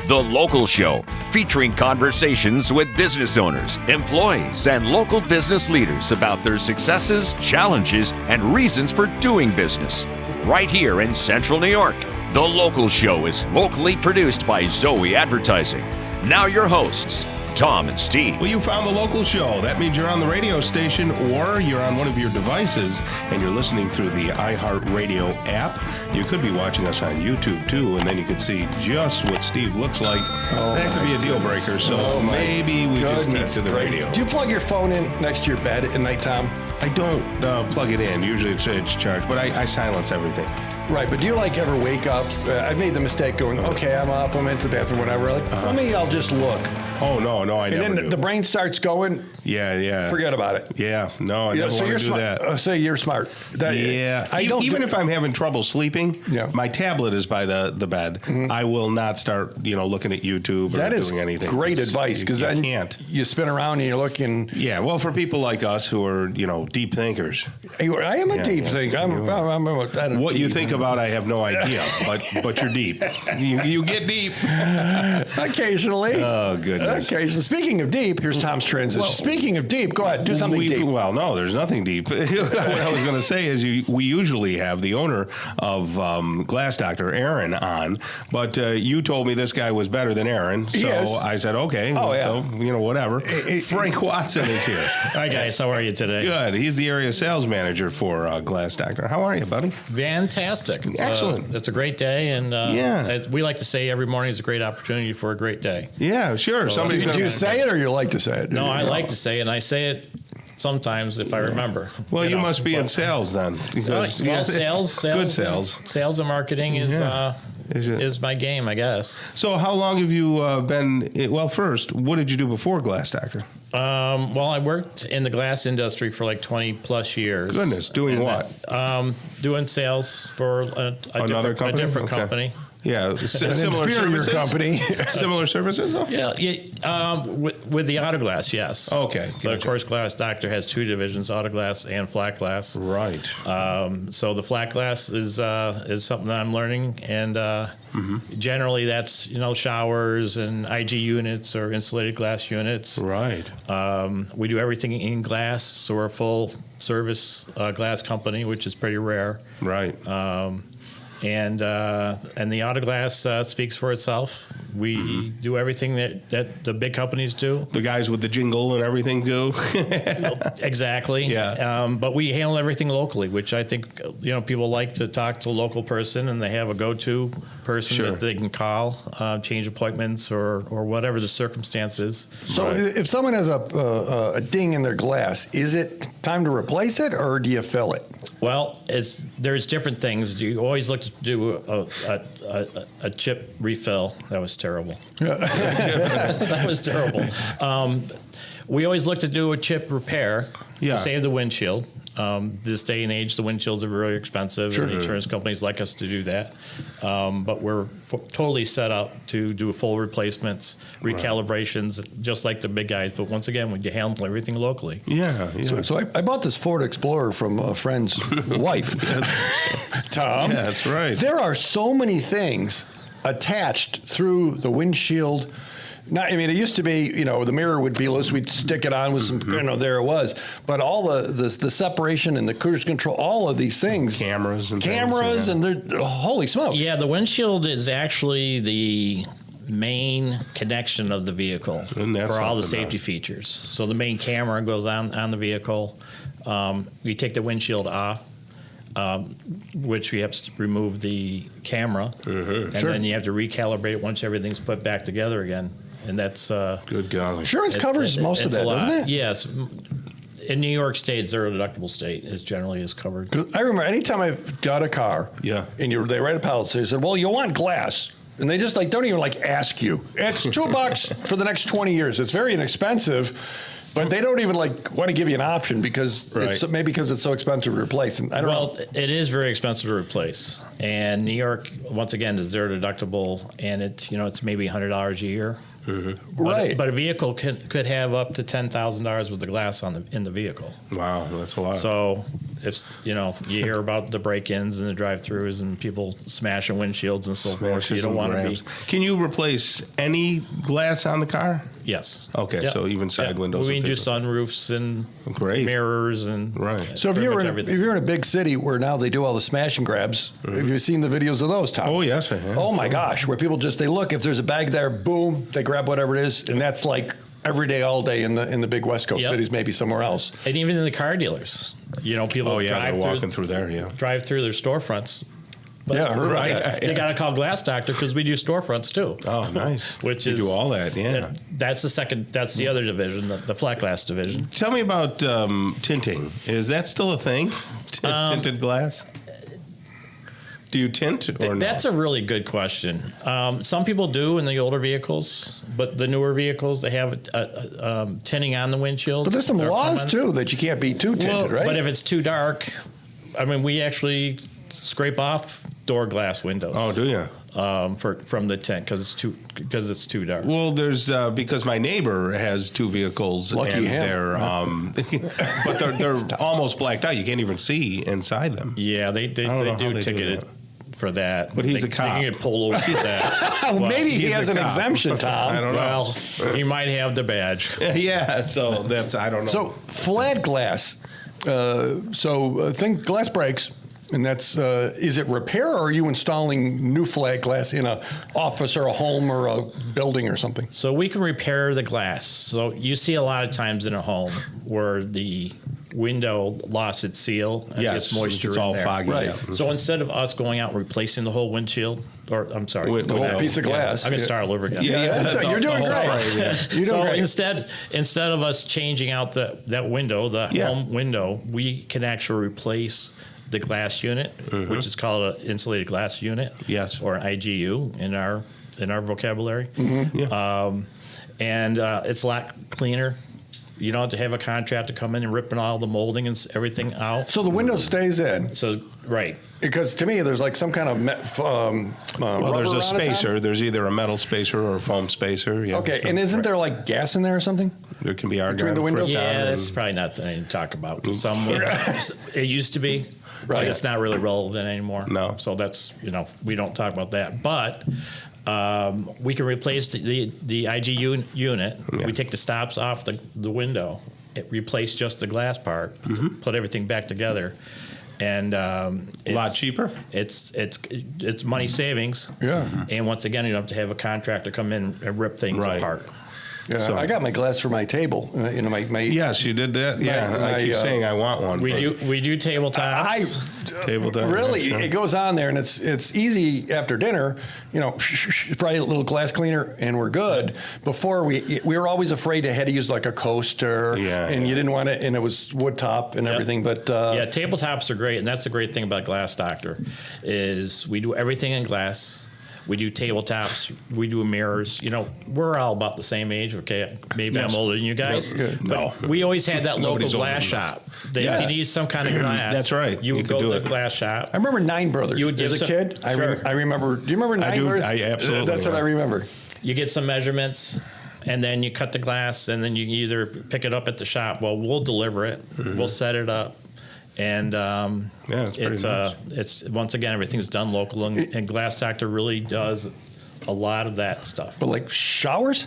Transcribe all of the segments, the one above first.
The Local Show, featuring conversations with business owners, employees, and local business leaders about their successes, challenges, and reasons for doing business. Right here in Central New York. The Local Show is locally produced by Zoey Advertising. Now your hosts, Tom and Steve. Well, you found The Local Show. That means you're on the radio station or you're on one of your devices and you're listening through the iHeartRadio app. You could be watching us on YouTube, too, and then you could see just what Steve looks like. That could be a deal breaker, so maybe we just keep to the radio. Do you plug your phone in next to your bed at night, Tom? I don't plug it in. Usually it's charged, but I silence everything. Right, but do you ever wake up? I've made the mistake going, okay, I'm up, I'm into the bathroom, whatever. I'll just look. Oh, no, I never do. And then the brain starts going. Yeah. Forget about it. Yeah, no, I never want to do that. So you're smart. Even if I'm having trouble sleeping, my tablet is by the bed. Mm-hmm. I will not start, looking at YouTube or doing anything. That is great advice, because then you spin around and you're looking. Yeah, well, for people like us who are, deep thinkers. I am a deep thinker. I'm what you think about, I have no idea, but you're deep. You get deep. Occasionally. Oh, goodness. Occasionally. Speaking of deep, here's Tom's transition. Well, speaking of deep, go ahead, do something deep. Well, no, there's nothing deep. What I was going to say is we usually have the owner of Glass Doctor, Aaron, on, but you told me this guy was better than Aaron, so I said, okay, so, whatever. Frank Watson is here. Hi, guys. How are you today? Good. He's the area sales manager for Glass Doctor. How are you, buddy? Fantastic. Excellent. It's a great day, and as we like to say, every morning is a great opportunity for a great day. Yeah, sure. So, do you say it or you like to say it? No, I like to say it, and I say it sometimes if I remember. Well, you must be in sales then. Because, sales. Good sales. Sales and marketing is my game, I guess. So how long have you been, well, first, what did you do before Glass Doctor? Well, I worked in the glass industry for like 20 plus years. Goodness, doing what? Doing sales for a different company. Yeah, similar services. Company. Similar services? Oh. Yeah. With the auto glass, yes. Okay. But of course, Glass Doctor has two divisions: auto glass and flat glass. Right. So the flat glass is something that I'm learning, and generally that's showers and IG units or insulated glass units. Right. We do everything in glass, so we're a full service glass company, which is pretty rare. Right. And the auto glass speaks for itself. We do everything that the big companies do. The guys with the jingle and everything do. Exactly. Yeah. But we handle everything locally, which I think people like to talk to a local person, and they have a go-to person that they can call, change appointments or whatever the circumstances. So if someone has a ding in their glass, is it time to replace it or do you fill it? Well, there's different things. You always look to do a chip refill. That was terrible. That was terrible. We always look to do a chip repair to save the windshield. This day and age, the windshields are very expensive, and insurance companies like us to do that. But we're totally set up to do full replacements, recalibrations, just like the big guys. But once again, we handle everything locally. Yeah. So I bought this Ford Explorer from a friend's wife, Tom. Yeah, that's right. There are so many things attached through the windshield. It used to be, the mirror would be loose. We'd stick it on with some, there it was. But all the separation and the cruise control, all of these things. Cameras, and they're, holy smoke. Yeah, the windshield is actually the main connection of the vehicle for all the safety features. So the main camera goes on the vehicle. We take the windshield off. Which we have to remove the camera, and then you have to recalibrate it once everything's put back together again. And that's good golly. Insurance covers most of that, doesn't it? Yes. In New York State, zero deductible state generally is covered. I remember anytime I've got a car, and they write a policy, they said, "Well, you want glass," and they just don't even ask you. It's $2 for the next 20 years. It's very inexpensive. But they don't even want to give you an option because it's so expensive to replace. And I don't know. It is very expensive to replace. And New York, once again, is zero deductible, and it's maybe $100 a year. Mm-hmm. Right. But a vehicle could have up to $10,000 worth of glass in the vehicle. Wow, that's a lot. So if you hear about the break-ins and the drive-throughs and people smashing windshields and so forth, you don't want to be. Can you replace any glass on the car? Yes. Okay, Yep. so even side windows. We can do sunroofs and mirrors and So if you're in a big city where now they do all the smash and grabs, have you seen the videos of those, Tom? Oh yes, I have. Oh my gosh, where people they look, if there's a bag there, boom, they grab whatever it is, and that's like every day, all day in the big West Coast cities, maybe somewhere else. And even in the car dealers, people drive walking through there, drive through their storefronts. But I heard about that. They got to call Glass Doctor because we do storefronts too. Oh, nice. Which you is do all that, yeah. That's the other division, the flat glass division. Tell me about tinting. Is that still a thing? Tinted glass? Do you tint or no? That's a really good question. Some people do in the older vehicles, but the newer vehicles, they have tinting on the windshield. But there's some laws too that you can't be too tinted, right? But if it's too dark, we actually scrape off door glass windows. Oh, do you? From the tint because it's too dark. Well, there's because my neighbor has two vehicles. Lucky and him. They're but they're almost blacked out. You can't even see inside them. Yeah, they do ticket it for that. But he's a cop. They can get pulled over for that. Well, maybe he has an cop. exemption, Tom. I don't know. Well, he might have the badge. Yeah, so that's I don't know. So flat glass. Think glass breaks. And that's, is it repair or are you installing new flat glass in an office or a home or a building or something? So we can repair the glass. So you see a lot of times in a home where the window lost its seal and gets moisture it's all in there. foggy. Right. Yeah. So instead of us going out and replacing the whole windshield, or I'm sorry, The whole piece of glass. I'm going to start all over again. You're doing great. You're doing great. Instead of us changing out that window, the home window, we can actually replace the glass unit, which is called an insulated glass unit, or IGU in our vocabulary. And it's a lot cleaner. You don't have to have a contractor come in and ripping all the molding and everything out. So the window stays in. So right. Because to me, there's like some kind of well, there's a spacer. There's either a metal spacer or a foam spacer. Yeah. Okay, and isn't there like gas in there or something? There can be argon between the windows. Yeah, that's probably not the thing to talk about. It used to be. Right. But it's not really relevant anymore. No. So that's, we don't talk about that. But we can replace the IGU unit. Yeah. We take the stops off the window, replace just the glass part, put everything back together. And it's a lot cheaper. It's money savings. Yeah. And once again, you don't have to have a contractor come in and rip things apart. Yeah, So- I got my glass for my table. My Yes, you did that. Yeah, I keep saying I want one. We do tabletops. Tabletop, really, yeah, sure. it goes on there, and it's easy after dinner. Probably a little glass cleaner, and we're good. Before we were always afraid to had to use like a coaster, and you didn't want it, and it was wood top and everything. But tabletops are great, and that's the great thing about Glass Doctor is we do everything in glass. We do tabletops. We do mirrors. We're all about the same age. Okay, maybe I'm older than you guys. No, we always had that local glass shop. If you need some kind of glass, that's right. You would go to the glass shop. I remember Nine Brothers. You would as a kid. Sure. I remember. Do you remember Nine Brothers? I absolutely. That's what I remember. You get some measurements, and then you cut the glass, and then you either pick it up at the shop. Well, we'll deliver it. We'll set it up. And it's once again, everything's done local, and Glass Doctor really does a lot of that stuff. But like showers?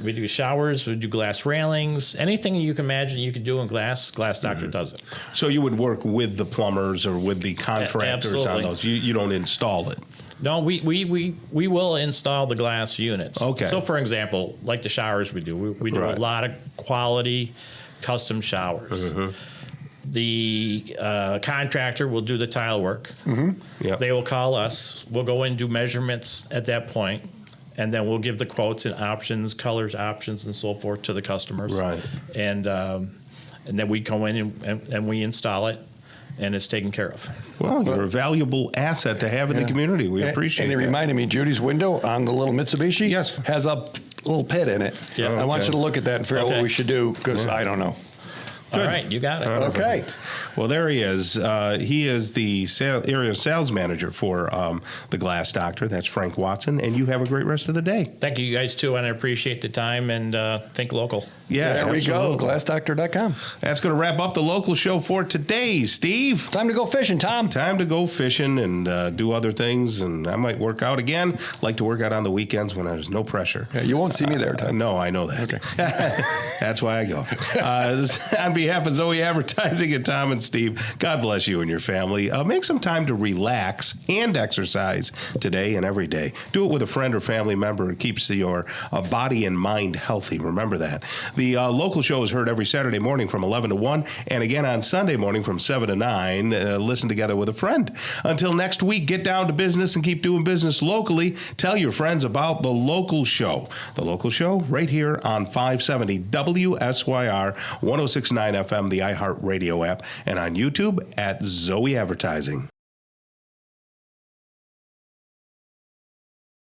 We do showers, we do glass railings, anything you can imagine you could do in glass Doctor does it. So you would work with the plumbers or with the contractors on those. You don't install it. No, we will install the glass units. Okay. So for example, like the showers we do a lot of quality custom showers. The contractor will do the tile work. Yep. They will call us. We'll go in and do measurements at that point, and then we'll give the quotes and options, colors, options, and so forth to the customers. Right. And then we go in and we install it, and it's taken care of. Well, you're a valuable asset to have in the community. We appreciate it. And it reminded me, Judy's window on the little Mitsubishi has a little pit in it. Yeah. I want you to look at that and figure out what we should do, because I don't know. All right, you got it. Okay. Well, there he is. He is the area sales manager for the Glass Doctor. That's Frank Watson, and you have a great rest of the day. Thank you guys, too, and I appreciate the time, and think local. Yeah, there we go. GlassDoctor.com. That's going to wrap up the local show for today, Steve. Time to go fishing, Tom. Time to go fishing and do other things, and I might work out again. Like to work out on the weekends when there's no pressure. Yeah, you won't see me there, Tom. No, I know that. Okay. That's why I go. On behalf of Zoey Advertising and Tom and Steve, God bless you and your family. Make some time to relax and exercise today and every day. Do it with a friend or family member. It keeps your body and mind healthy. Remember that. The local show is heard every Saturday morning from 11 to 1 and again on Sunday morning from 7 to 9. Listen together with a friend. Until next week, get down to business and keep doing business locally. Tell your friends about the local show. The local show right here on 570 WSYR 106.9 FM, the iHeartRadio app, and on YouTube at Zoey Advertising.